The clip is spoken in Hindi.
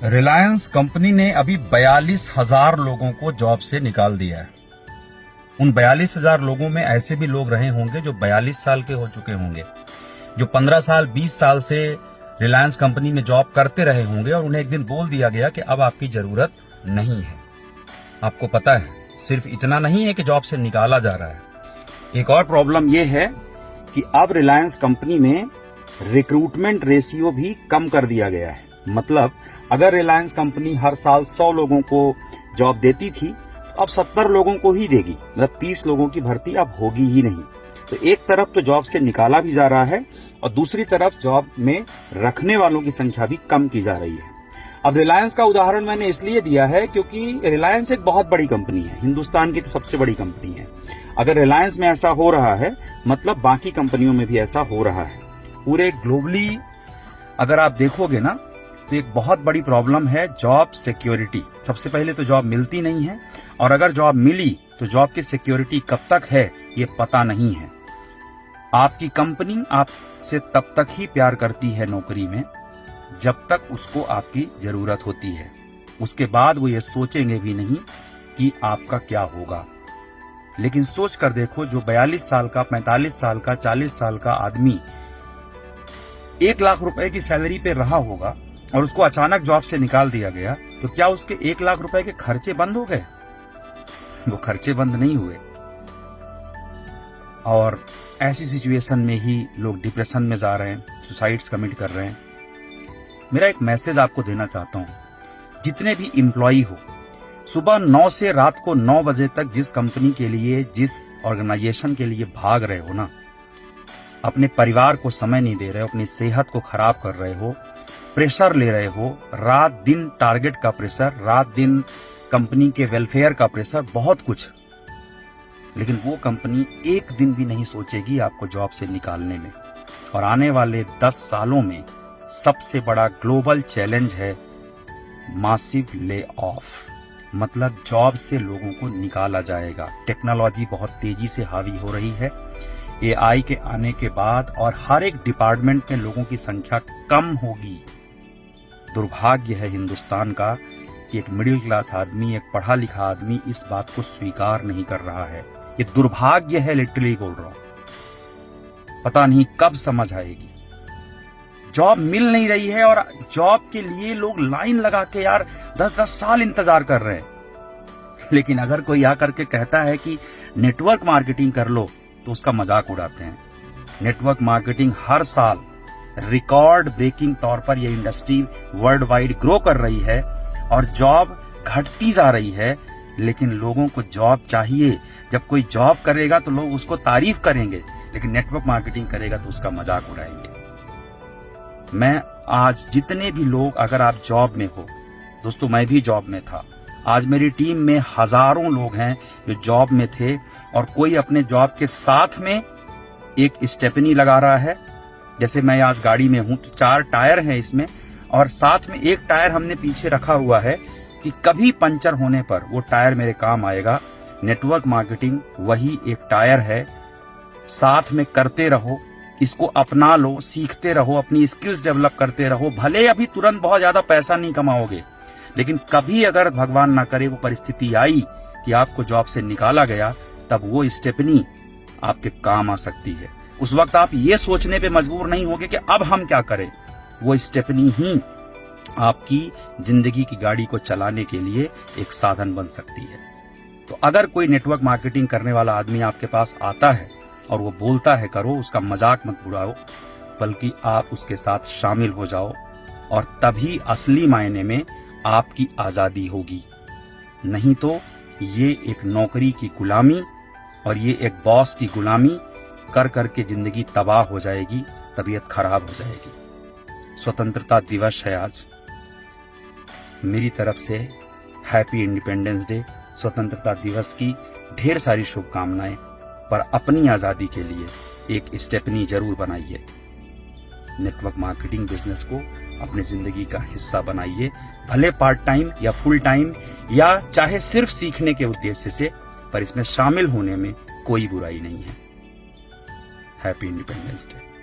रिलायंस कंपनी ने अभी 42,000 लोगों को जॉब से निकाल दिया है। उन 42,000 लोगों में ऐसे भी लोग रहे होंगे जो 42 साल के हो चुके होंगे, जो 15 साल 20 साल से रिलायंस कंपनी में जॉब करते रहे होंगे और उन्हें एक दिन बोल दिया गया कि अब आपकी जरूरत नहीं है। आपको पता है, सिर्फ इतना नहीं है कि जॉब से निकाला जा रहा है, एक और प्रॉब्लम यह है कि अब रिलायंस कंपनी में रिक्रूटमेंट रेशियो भी कम कर दिया गया है। मतलब अगर रिलायंस कंपनी हर साल 100 लोगों को जॉब देती थी, अब 70 लोगों को ही देगी। मतलब 30 लोगों की भर्ती अब होगी ही नहीं। तो एक तरफ तो जॉब से निकाला भी जा रहा है और दूसरी तरफ जॉब में रखने वालों की संख्या भी कम की जा रही है। अब रिलायंस का उदाहरण मैंने इसलिए दिया है क्योंकि रिलायंस एक बहुत बड़ी कंपनी है, हिंदुस्तान की तो सबसे बड़ी कंपनी है। अगर रिलायंस में ऐसा हो रहा है, मतलब बाकी कंपनियों में भी ऐसा हो रहा है। पूरे ग्लोबली अगर आप देखोगे ना, तो एक बहुत बड़ी प्रॉब्लम है जॉब सिक्योरिटी। सबसे पहले तो जॉब मिलती नहीं है, और अगर जॉब मिली तो जॉब की सिक्योरिटी कब तक है ये पता नहीं है। आपकी कंपनी आपसे तब तक ही प्यार करती है नौकरी में जब तक उसको आपकी जरूरत होती है। उसके बाद वो ये सोचेंगे भी नहीं कि आपका क्या होगा। लेकिन सोच कर देखो, जो 42 साल का, 45 साल का, 40 साल का आदमी 1 लाख रुपए की सैलरी पे रहा होगा और उसको अचानक जॉब से निकाल दिया गया, तो क्या उसके 1 लाख रुपए के खर्चे बंद हो गए? वो खर्चे बंद नहीं हुए। और ऐसी सिचुएशन में ही लोग डिप्रेशन में जा रहे हैं, सुसाइड्स कमिट कर रहे हैं। मेरा एक मैसेज आपको देना चाहता हूं, जितने भी एम्प्लॉई हो, सुबह 9 से रात को 9 बजे तक जिस कंपनी के लिए, जिस ऑर्गेनाइजेशन के लिए भाग रहे हो ना, अपने परिवार को समय नहीं दे रहे हो, अपनी सेहत को खराब कर रहे हो, प्रेशर ले रहे हो, रात दिन टारगेट का प्रेशर, रात दिन कंपनी के वेलफेयर का प्रेशर, बहुत कुछ। लेकिन वो कंपनी एक दिन भी नहीं सोचेगी आपको जॉब से निकालने में। और आने वाले 10 सालों में सबसे बड़ा ग्लोबल चैलेंज है मासिव ले ऑफ। मतलब जॉब से लोगों को निकाला जाएगा। टेक्नोलॉजी बहुत तेजी से हावी हो रही है एआई के आने के बाद, और हर एक डिपार्टमेंट में लोगों की संख्या कम होगी। दुर्भाग्य है हिंदुस्तान का कि एक मिडिल क्लास आदमी, एक पढ़ा लिखा आदमी इस बात को स्वीकार नहीं कर रहा है। ये दुर्भाग्य है, लिटरली बोल रहा हूं। पता नहीं कब समझ आएगी। जॉब मिल नहीं रही है और जॉब के लिए लोग लाइन लगा के यार 10-10 साल इंतजार कर रहे हैं। लेकिन अगर कोई आकर के कहता है कि नेटवर्क मार्केटिंग कर लो, तो उसका मजाक उड़ाते हैं। नेटवर्क मार्केटिंग हर साल रिकॉर्ड ब्रेकिंग तौर पर यह इंडस्ट्री वर्ल्ड वाइड ग्रो कर रही है और जॉब घटती जा रही है। लेकिन लोगों को जॉब चाहिए। जब कोई जॉब करेगा तो लोग उसको तारीफ करेंगे, लेकिन नेटवर्क मार्केटिंग करेगा तो उसका मजाक उड़ाएंगे। मैं आज जितने भी लोग, अगर आप जॉब में हो, दोस्तों मैं भी जॉब में था, आज मेरी टीम में हजारों लोग हैं जो जॉब में थे, और कोई अपने जॉब के साथ में एक स्टेपनी लगा रहा है। जैसे मैं आज गाड़ी में हूं तो 4 टायर हैं इसमें, और साथ में एक टायर हमने पीछे रखा हुआ है कि कभी पंचर होने पर वो टायर मेरे काम आएगा। नेटवर्क मार्केटिंग वही एक टायर है। साथ में करते रहो, इसको अपना लो, सीखते रहो, अपनी स्किल्स डेवलप करते रहो। भले अभी तुरंत बहुत ज्यादा पैसा नहीं कमाओगे, लेकिन कभी अगर भगवान ना करे वो परिस्थिति आई कि आपको जॉब से निकाला गया, तब वो स्टेपनी आपके काम आ सकती है। उस वक्त आप ये सोचने पे मजबूर नहीं होगे कि अब हम क्या करें। वो स्टेपनी ही आपकी जिंदगी की गाड़ी को चलाने के लिए एक साधन बन सकती है। तो अगर कोई नेटवर्क मार्केटिंग करने वाला आदमी आपके पास आता है और वो बोलता है करो, उसका मजाक मत उड़ाओ, बल्कि आप उसके साथ शामिल हो जाओ, और तभी असली मायने में आपकी आजादी होगी। नहीं तो ये एक नौकरी की गुलामी और ये एक बॉस की गुलामी कर करके जिंदगी तबाह हो जाएगी, तबीयत खराब हो जाएगी। स्वतंत्रता दिवस है आज। मेरी तरफ से हैप्पी इंडिपेंडेंस डे। स्वतंत्रता दिवस की ढेर सारी शुभकामनाएं। पर अपनी आजादी के लिए एक स्टेपनी जरूर बनाइए। नेटवर्क मार्केटिंग बिजनेस को अपनी जिंदगी का हिस्सा बनाइए, भले पार्ट टाइम या फुल टाइम, या चाहे सिर्फ सीखने के उद्देश्य से, पर इसमें शामिल होने में कोई बुराई नहीं है। Happy independence day.